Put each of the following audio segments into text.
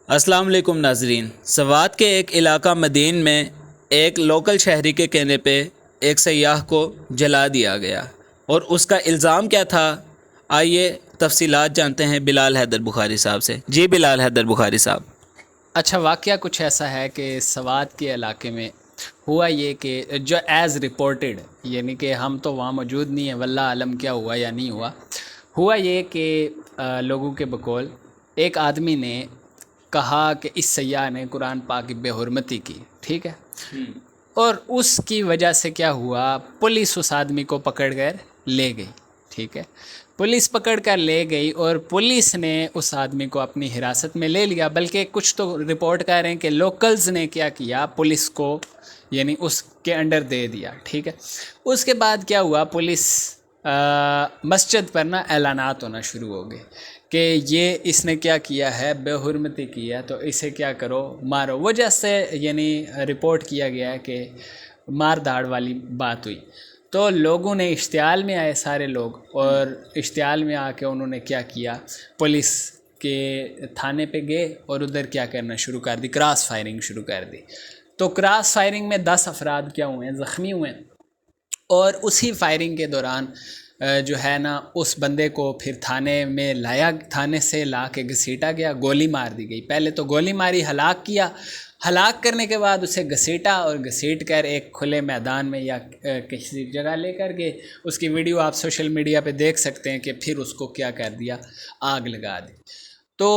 السلام علیکم ناظرین۔ سوات کے ایک علاقہ مدین میں ایک لوکل شہری کے کہنے پہ ایک سیاح کو جلا دیا گیا، اور اس کا الزام کیا تھا؟ آئیے تفصیلات جانتے ہیں بلال حیدر بخاری صاحب سے۔ جی بلال حیدر بخاری صاحب۔ اچھا، واقعہ کچھ ایسا ہے کہ سوات کے علاقے میں ہوا یہ کہ جو ایز رپورٹڈ، یعنی کہ ہم تو وہاں موجود نہیں ہیں، واللہ عالم کیا ہوا یا نہیں ہوا یہ کہ لوگوں کے بقول ایک آدمی نے کہا کہ اس سیاح نے قرآن پاک کی بے حرمتی کی، ٹھیک ہے، اور اس کی وجہ سے کیا ہوا، پولیس اس آدمی کو پکڑ کر لے گئی، ٹھیک ہے، پولیس پکڑ کر لے گئی اور پولیس نے اس آدمی کو اپنی حراست میں لے لیا، بلکہ کچھ تو رپورٹ کر رہے ہیں کہ لوکلز نے کیا کیا، پولیس کو یعنی اس کے انڈر دے دیا، ٹھیک ہے۔ اس کے بعد کیا ہوا، پولیس مسجد پر نا اعلانات ہونا شروع ہو گئے کہ یہ اس نے کیا کیا ہے، بے حرمتی کی ہے، تو اسے کیا کرو، مارو، وجہ سے یعنی رپورٹ کیا گیا ہے کہ مار دھاڑ والی بات ہوئی۔ تو لوگوں نے اشتعال میں آئے سارے لوگ، اور اشتعال میں آ کے انہوں نے کیا کیا، پولیس کے تھانے پہ گئے اور ادھر کیا کرنا شروع کر دی، کراس فائرنگ شروع کر دی۔ تو کراس فائرنگ میں 10 افراد کیا ہوئے ہیں، زخمی ہوئے ہیں، اور اسی فائرنگ کے دوران جو ہے نا اس بندے کو پھر تھانے میں لایا، تھانے سے لا کے گھسیٹا گیا، گولی مار دی گئی۔ پہلے تو گولی ماری، ہلاک کیا، ہلاک کرنے کے بعد اسے گھسیٹا اور گھسیٹ کر ایک کھلے میدان میں یا کسی جگہ لے کر گئے۔ اس کی ویڈیو آپ سوشل میڈیا پہ دیکھ سکتے ہیں کہ پھر اس کو کیا کر دیا، آگ لگا دی۔ تو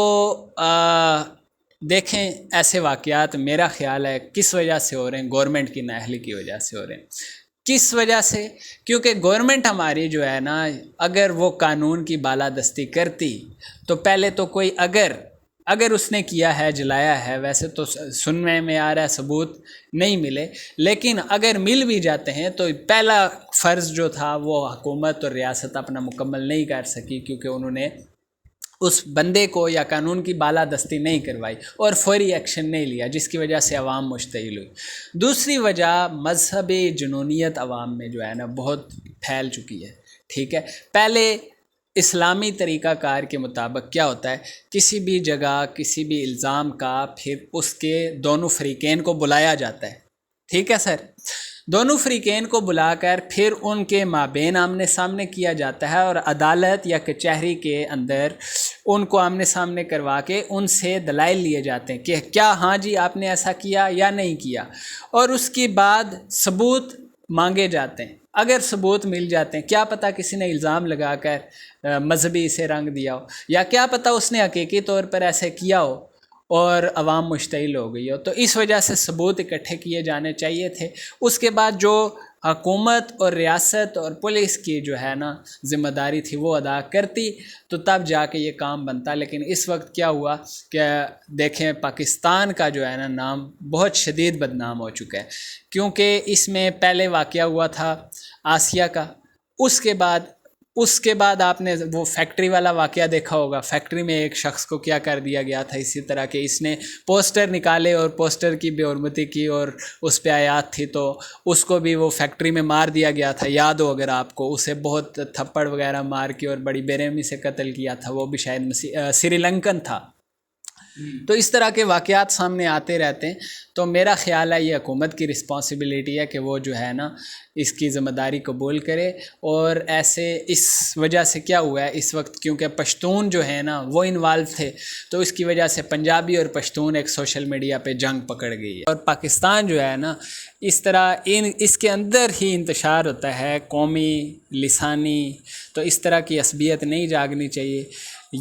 دیکھیں، ایسے واقعات میرا خیال ہے کس وجہ سے ہو رہے ہیں، گورنمنٹ کی نااہلی کی وجہ سے ہو رہے ہیں۔ کس وجہ سے؟ کیونکہ گورنمنٹ ہماری جو ہے نا، اگر وہ قانون کی بالادستی کرتی تو پہلے تو کوئی اگر اس نے کیا ہے، جلایا ہے، ویسے تو سننے میں آ رہا ہے ثبوت نہیں ملے، لیکن اگر مل بھی جاتے ہیں تو پہلا فرض جو تھا وہ حکومت اور ریاست اپنا مکمل نہیں کر سکی، کیونکہ انہوں نے اس بندے کو یا قانون کی بالادستی نہیں کروائی اور فوری ایکشن نہیں لیا، جس کی وجہ سے عوام مشتعل ہوئی۔ دوسری وجہ، مذہبی جنونیت عوام میں جو ہے نا بہت پھیل چکی ہے، ٹھیک ہے۔ پہلے اسلامی طریقہ کار کے مطابق کیا ہوتا ہے، کسی بھی جگہ کسی بھی الزام کا پھر اس کے دونوں فریقین کو بلایا جاتا ہے، ٹھیک ہے سر، دونوں فریقین کو بلا کر پھر ان کے مابین آمنے سامنے کیا جاتا ہے، اور عدالت یا کچہری کے اندر ان کو آمنے سامنے کروا کے ان سے دلائل لیے جاتے ہیں کہ کیا ہاں جی آپ نے ایسا کیا یا نہیں کیا، اور اس کے بعد ثبوت مانگے جاتے ہیں۔ اگر ثبوت مل جاتے ہیں، کیا پتہ کسی نے الزام لگا کر مذہبی سے رنگ دیا ہو، یا کیا پتہ اس نے حقیقی طور پر ایسے کیا ہو اور عوام مشتعل ہو گئی ہو، تو اس وجہ سے ثبوت اکٹھے کیے جانے چاہیے تھے۔ اس کے بعد جو حکومت اور ریاست اور پولیس کی جو ہے نا ذمہ داری تھی وہ ادا کرتی، تو تب جا کے یہ کام بنتا۔ لیکن اس وقت کیا ہوا کہ دیکھیں، پاکستان کا جو ہے نا نام بہت شدید بدنام ہو چکا ہے، کیونکہ اس میں پہلے واقعہ ہوا تھا آسیہ کا، اس کے بعد آپ نے وہ فیکٹری والا واقعہ دیکھا ہوگا، فیکٹری میں ایک شخص کو کیا کر دیا گیا تھا، اسی طرح کہ اس نے پوسٹر نکالے اور پوسٹر کی بے حرمتی کی اور اس پہ آیات تھی، تو اس کو بھی وہ فیکٹری میں مار دیا گیا تھا، یاد ہو اگر آپ کو، اسے بہت تھپڑ وغیرہ مار کے اور بڑی بے رحمی سے قتل کیا تھا، وہ بھی شاید سری لنکن تھا۔ تو اس طرح کے واقعات سامنے آتے رہتے ہیں، تو میرا خیال ہے یہ حکومت کی رسپانسبلٹی ہے کہ وہ جو ہے نا اس کی ذمہ داری قبول کرے۔ اور ایسے اس وجہ سے کیا ہوا ہے اس وقت، کیونکہ پشتون جو ہے نا وہ انوالو تھے، تو اس کی وجہ سے پنجابی اور پشتون ایک سوشل میڈیا پہ جنگ پکڑ گئی ہے، اور پاکستان جو ہے نا اس طرح اس کے اندر ہی انتشار ہوتا ہے قومی لسانی، تو اس طرح کی عصبیت نہیں جاگنی چاہیے۔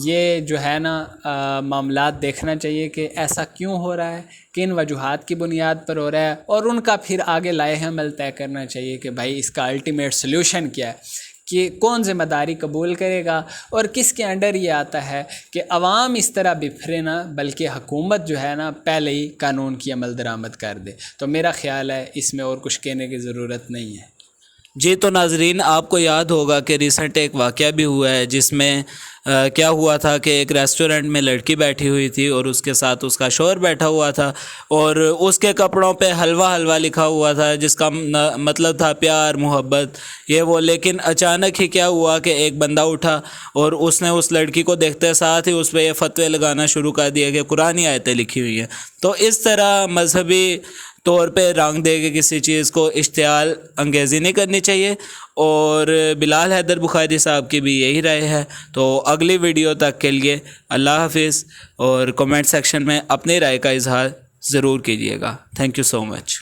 یہ جو ہے نا معاملات دیکھنا چاہیے کہ ایسا کیوں ہو رہا ہے، کن وجوہات کی بنیاد پر ہو رہا ہے، اور ان کا پھر آگے لائحہ عمل طے کرنا چاہیے کہ بھائی اس کا الٹیمیٹ سلیوشن کیا ہے، کہ کون ذمہ داری قبول کرے گا، اور کس کے انڈر یہ آتا ہے کہ عوام اس طرح بفرے نہ، بلکہ حکومت جو ہے نا پہلے ہی قانون کی عمل درآمد کر دے۔ تو میرا خیال ہے اس میں اور کچھ کہنے کی ضرورت نہیں ہے۔ جی تو ناظرین، آپ کو یاد ہوگا کہ ریسنٹ ایک واقعہ بھی ہوا ہے جس میں کیا ہوا تھا کہ ایک ریسٹورنٹ میں لڑکی بیٹھی ہوئی تھی اور اس کے ساتھ اس کا شوہر بیٹھا ہوا تھا، اور اس کے کپڑوں پہ حلوہ حلوہ لکھا ہوا تھا جس کا مطلب تھا پیار محبت یہ وہ. لیکن اچانک ہی کیا ہوا کہ ایک بندہ اٹھا اور اس نے اس لڑکی کو دیکھتے ساتھ ہی اس پہ یہ فتوے لگانا شروع کر دیا کہ قرآنی آیتیں لکھی ہوئی ہیں. تو اس طرح مذہبی طور پہ رنگ دے کے کسی چیز کو اشتعال انگیزی نہیں کرنی چاہیے. اور بلال حیدر بخاری صاحب کی بھی یہی رائے ہے. تو اگلی ویڈیو تک کے لیے اللہ حافظ، اور کمنٹ سیکشن میں اپنی رائے کا اظہار ضرور کیجیے گا. Thank you so much.